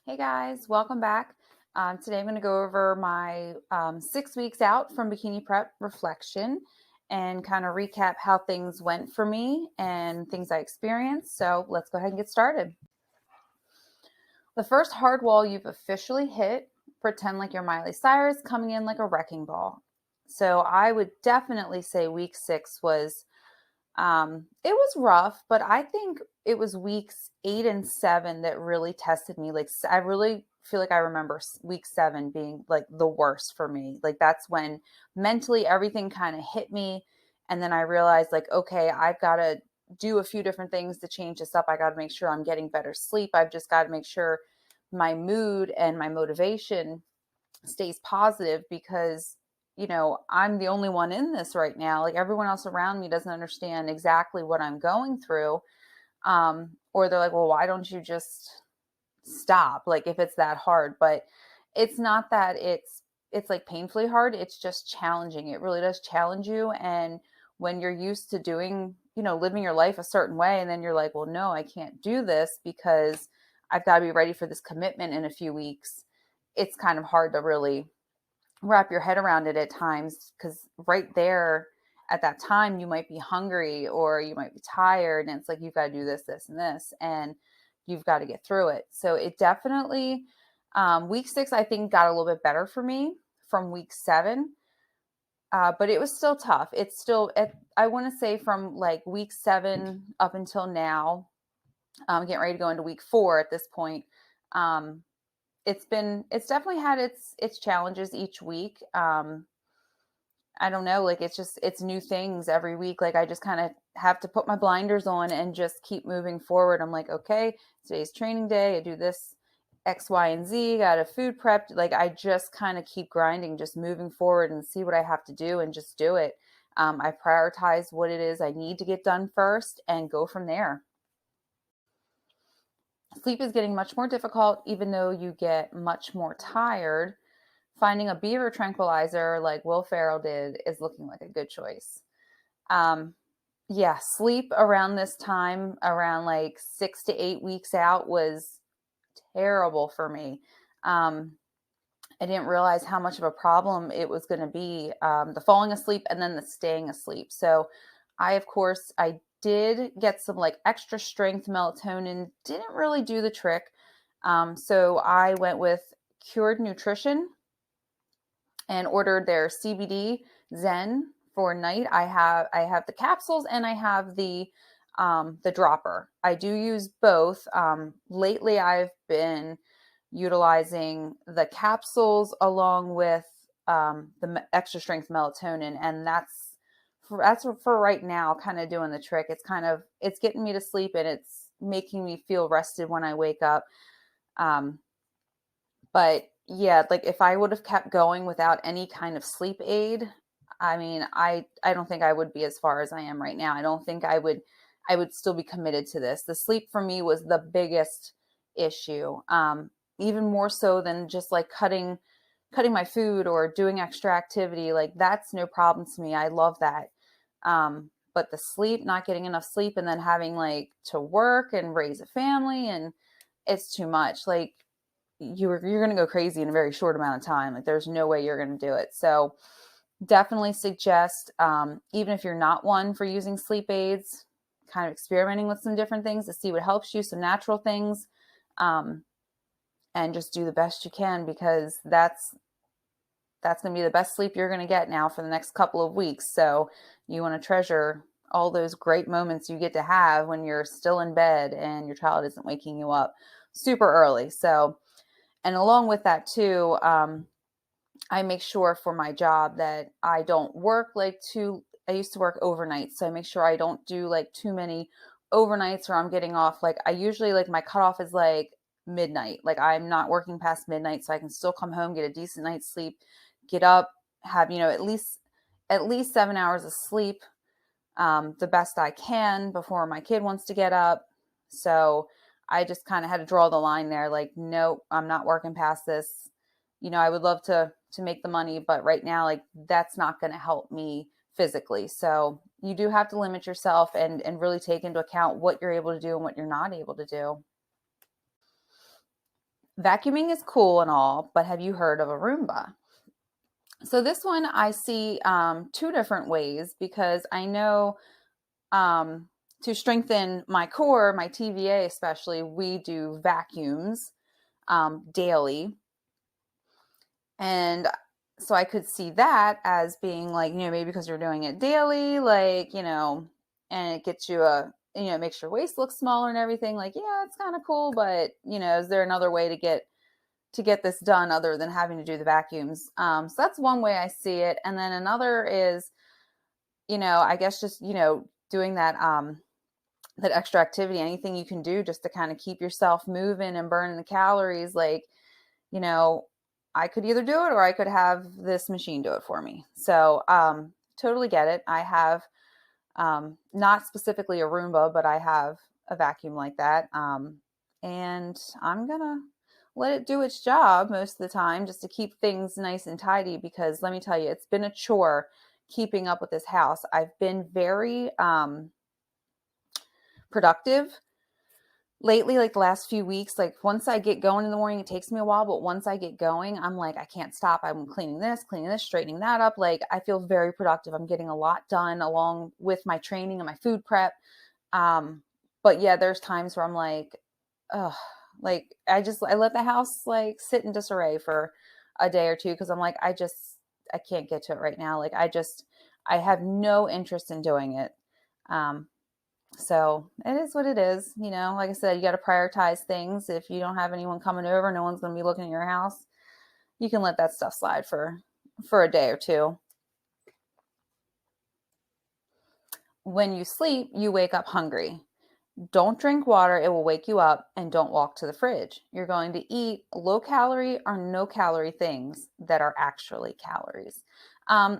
Hey guys, welcome back. Today I'm going to go over my 6 weeks out from bikini prep reflection and kind of recap how things went for me and things I experienced. So let's go ahead and get started. The first hard wall you've officially hit, pretend like you're Miley Cyrus coming in like a wrecking ball. So I would definitely say week 6 was it was rough, but I think it was weeks 8 and 7 that really tested me. Like, I really feel like I remember week 7 being like the worst for me. Like, that's when mentally everything kind of hit me. And then I realized, like, okay, I've got to do a few different things to change this up. I got to make sure I'm getting better sleep. I've just got to make sure my mood and my motivation stays positive because I'm the only one in this right now. Like, everyone else around me doesn't understand exactly what I'm going through. Or they're like, well, why don't you just stop, like, if it's that hard? But it's not that it's like painfully hard. It's just challenging. It really does challenge you. And when you're used to doing, living your life a certain way, and then you're like, well, no, I can't do this because I've got to be ready for this commitment in a few weeks. It's kind of hard to really wrap your head around it at times, because right there at that time you might be hungry or you might be tired, and it's like you've got to do this, this, and this, and you've got to get through it. So it definitely, week 6 I think got a little bit better for me from week 7, but it was still tough. It's still, I want to say, from like week 7 up until now, getting ready to go into week 4 at this point. um, it's definitely had its challenges each week. I don't know, like, it's new things every week. Like, I just kind of have to put my blinders on and just keep moving forward. I'm like, okay, today's training day, I do this X, Y, and Z, got a food prep. Like, I just kind of keep grinding, just moving forward and see what I have to do and just do it. I prioritize what it is I need to get done first and go from there. Sleep is getting much more difficult, even though you get much more tired. Finding a beaver tranquilizer like Will Ferrell did is looking like a good choice. Um, yeah, sleep around this time, around like 6 to 8 weeks out, was terrible for me. Um, I didn't realize how much of a problem it was going to be, the falling asleep and then the staying asleep. So of course, I did get some like extra strength melatonin, didn't really do the trick. So I went with Cured Nutrition and ordered their CBD Zen for night. I have the capsules and I have the dropper. I do use both. Lately, I've been utilizing the capsules along with the extra strength melatonin, and that's for right now, kind of doing the trick. It's getting me to sleep, and it's making me feel rested when I wake up. Um, but yeah, like, if I would have kept going without any kind of sleep aid, I mean, I don't think I would be as far as I am right now. I don't think I would still be committed to this. The sleep for me was the biggest issue. Even more so than just like cutting my food or doing extra activity. Like, that's no problem to me. I love that. But the sleep, not getting enough sleep, and then having like to work and raise a family, and it's too much. Like, you're going to go crazy in a very short amount of time. Like, there's no way you're going to do it. So definitely suggest, even if you're not one for using sleep aids, kind of experimenting with some different things to see what helps you, some natural things, um, and just do the best you can, because that's going to be the best sleep you're going to get now for the next couple of weeks. So you want to treasure all those great moments you get to have when you're still in bed and your child isn't waking you up super early. So, and along with that too, I make sure for my job that I don't work like I used to work overnight. So I make sure I don't do like too many overnights, or I'm getting off. Like, I usually, like, my cutoff is like midnight. Like, I'm not working past midnight, so I can still come home, get a decent night's sleep, get up, have, at least 7 hours of sleep, the best I can before my kid wants to get up. So I just kind of had to draw the line there. Like, nope, I'm not working past this. I would love to make the money, but right now, like, that's not going to help me physically. So you do have to limit yourself and really take into account what you're able to do and what you're not able to do. Vacuuming is cool and all, but have you heard of a Roomba? So this one I see two different ways because I know um, to strengthen my core, my TVA especially, we do vacuums daily. And so I could see that as being like, maybe because you're doing it daily, like, and it gets you it makes your waist look smaller and everything. Like, yeah, it's kind of cool, but is there another way to get this done other than having to do the vacuums? So that's one way I see it. And then another is, I guess just, doing that extra activity, anything you can do just to kind of keep yourself moving and burning the calories. Like, you know, I could either do it or I could have this machine do it for me. So, totally get it. I have, not specifically a Roomba, but I have a vacuum like that. And I'm going to let it do its job most of the time just to keep things nice and tidy, because let me tell you, it's been a chore keeping up with this house. I've been very, productive lately, like the last few weeks. Like once I get going in the morning, it takes me a while, but once I get going, I'm like, I can't stop. I'm cleaning this, straightening that up. Like I feel very productive. I'm getting a lot done along with my training and my food prep. Um, but yeah, there's times where I'm like, oh, like I let the house like sit in disarray for a day or two because I'm like, I can't get to it right now. Like I have no interest in doing it. Um, so it is what it is. Like I said, you got to prioritize things. If you don't have anyone coming over, no one's going to be looking at your house. You can let that stuff slide for a day or two. When you sleep, you wake up hungry. Don't drink water, it will wake you up, and don't walk to the fridge. You're going to eat low calorie or no calorie things that are actually calories. I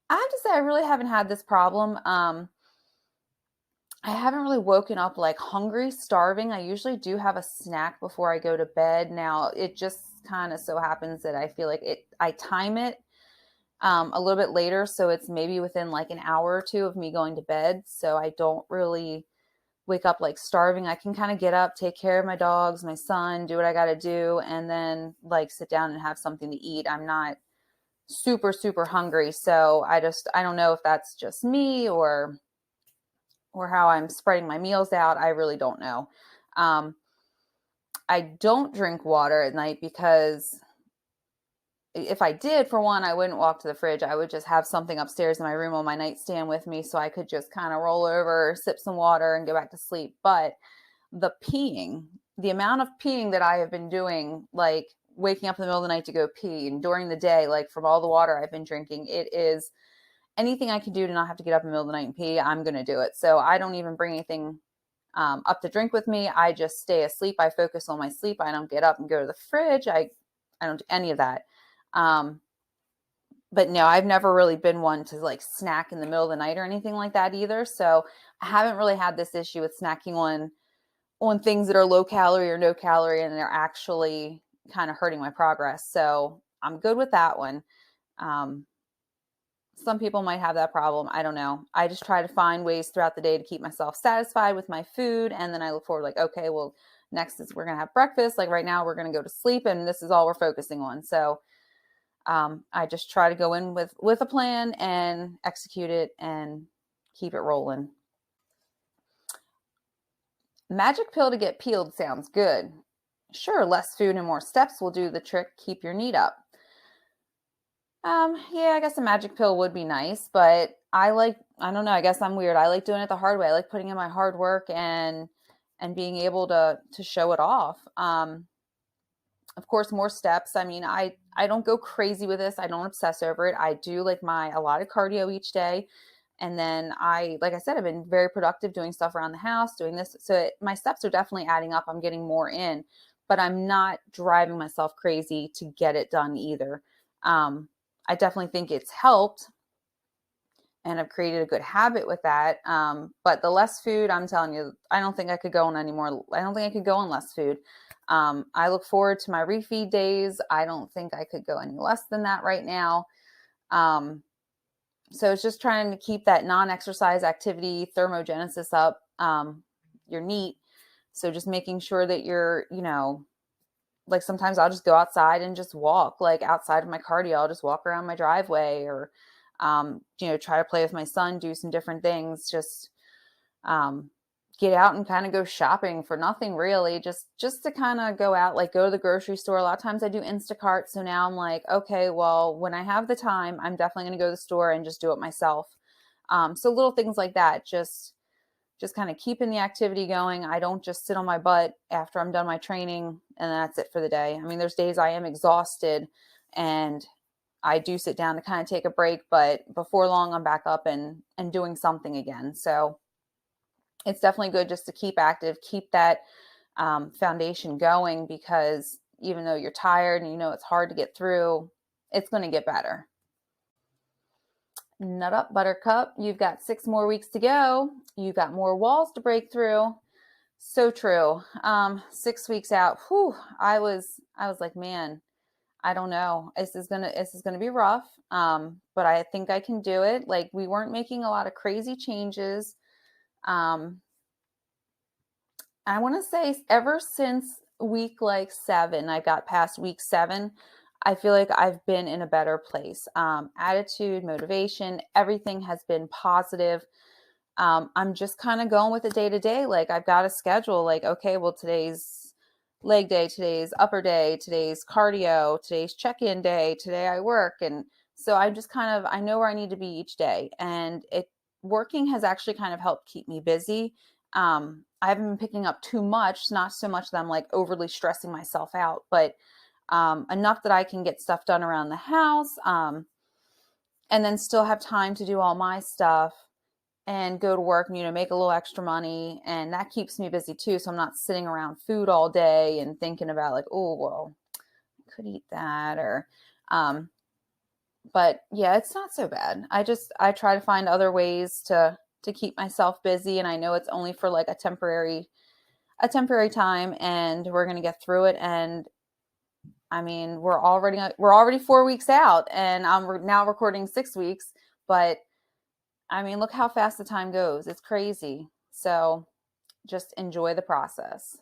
have to say, I really haven't had this problem. I haven't really woken up like hungry, starving. I usually do have a snack before I go to bed. Now, it just kind of so happens that I feel like I time it a little bit later. So it's maybe within like an hour or two of me going to bed. So I don't really wake up like starving. I can kind of get up, take care of my dogs, my son, do what I got to do, and then like sit down and have something to eat. I'm not super, super hungry. So I don't know if that's just me or how I'm spreading my meals out. I really don't know. Um, I don't drink water at night because if I did, for one, I wouldn't walk to the fridge. I would just have something upstairs in my room on my nightstand with me so I could just kind of roll over, sip some water, and go back to sleep. But the amount of peeing that I have been doing, like waking up in the middle of the night to go pee, and during the day, like from all the water I've been drinking, it is anything I can do to not have to get up in the middle of the night and pee, I'm going to do it. So I don't even bring anything up to drink with me. I just stay asleep. I focus on my sleep. I don't get up and go to the fridge. I don't do any of that. Um, but no, I've never really been one to like snack in the middle of the night or anything like that either. So I haven't really had this issue with snacking on things that are low calorie or no calorie and they're actually kind of hurting my progress. So I'm good with that one. Um, some people might have that problem. I don't know. I just try to find ways throughout the day to keep myself satisfied with my food. And then I look forward like, okay, well, next is we're going to have breakfast. Like right now we're going to go to sleep and this is all we're focusing on. So I just try to go in with a plan and execute it and keep it rolling. Magic pill to get peeled sounds good. Sure, less food and more steps will do the trick. Keep your knee up. Yeah, I guess a magic pill would be nice, but I don't know, I guess I'm weird. I like doing it the hard way. I like putting in my hard work and being able to show it off. Of course, more steps. I mean, I don't go crazy with this. I don't obsess over it. I do like a lot of cardio each day. And then like I said, I've been very productive doing stuff around the house, doing this. So my steps are definitely adding up. I'm getting more in, but I'm not driving myself crazy to get it done either. I definitely think it's helped and I've created a good habit with that. But the less food, I'm telling you, I don't think I could go on anymore. I don't think I could go on less food. I look forward to my refeed days. I don't think I could go any less than that right now. So it's just trying to keep that non-exercise activity thermogenesis up. Your NEAT. So just making sure that you're, like sometimes I'll just go outside and just walk, like outside of my cardio. I'll just walk around my driveway or, try to play with my son, do some different things, just um, get out and kind of go shopping for nothing really, just to kind of go out, like go to the grocery store. A lot of times I do Instacart, so now I'm like, okay, well, when I have the time, I'm definitely going to go to the store and just do it myself. So little things like that, just kind of keeping the activity going. I don't just sit on my butt after I'm done my training and that's it for the day. I mean, there's days I am exhausted and I do sit down to kind of take a break, but before long I'm back up and doing something again. So it's definitely good just to keep active, keep that foundation going, because even though you're tired and it's hard to get through, it's going to get better. Nut up, buttercup. You've got 6 more weeks to go. You've got more walls to break through. So true. 6 weeks out, whew, I was like, man, I don't know. This is gonna be rough. But I think I can do it. Like, we weren't making a lot of crazy changes. Um, I want to say ever since week like 7, I got past week 7. I feel like I've been in a better place. Attitude, motivation, everything has been positive. I'm just kind of going with the day to day. Like, I've got a schedule, like, okay, well, today's leg day, today's upper day, today's cardio, today's check-in day, today I work. And so I'm just kind of, I know where I need to be each day. And working has actually kind of helped keep me busy. I haven't been picking up too much, not so much that I'm like overly stressing myself out, but enough that I can get stuff done around the house, and then still have time to do all my stuff and go to work and, make a little extra money. And that keeps me busy too. So I'm not sitting around food all day and thinking about like, oh, well, I could eat that um, but yeah, it's not so bad. I try to find other ways to keep myself busy. And I know it's only for like a temporary time, and we're going to get through it. And I mean, we're already 4 weeks out, and I'm now recording 6 weeks, but I mean, look how fast the time goes. It's crazy. So just enjoy the process.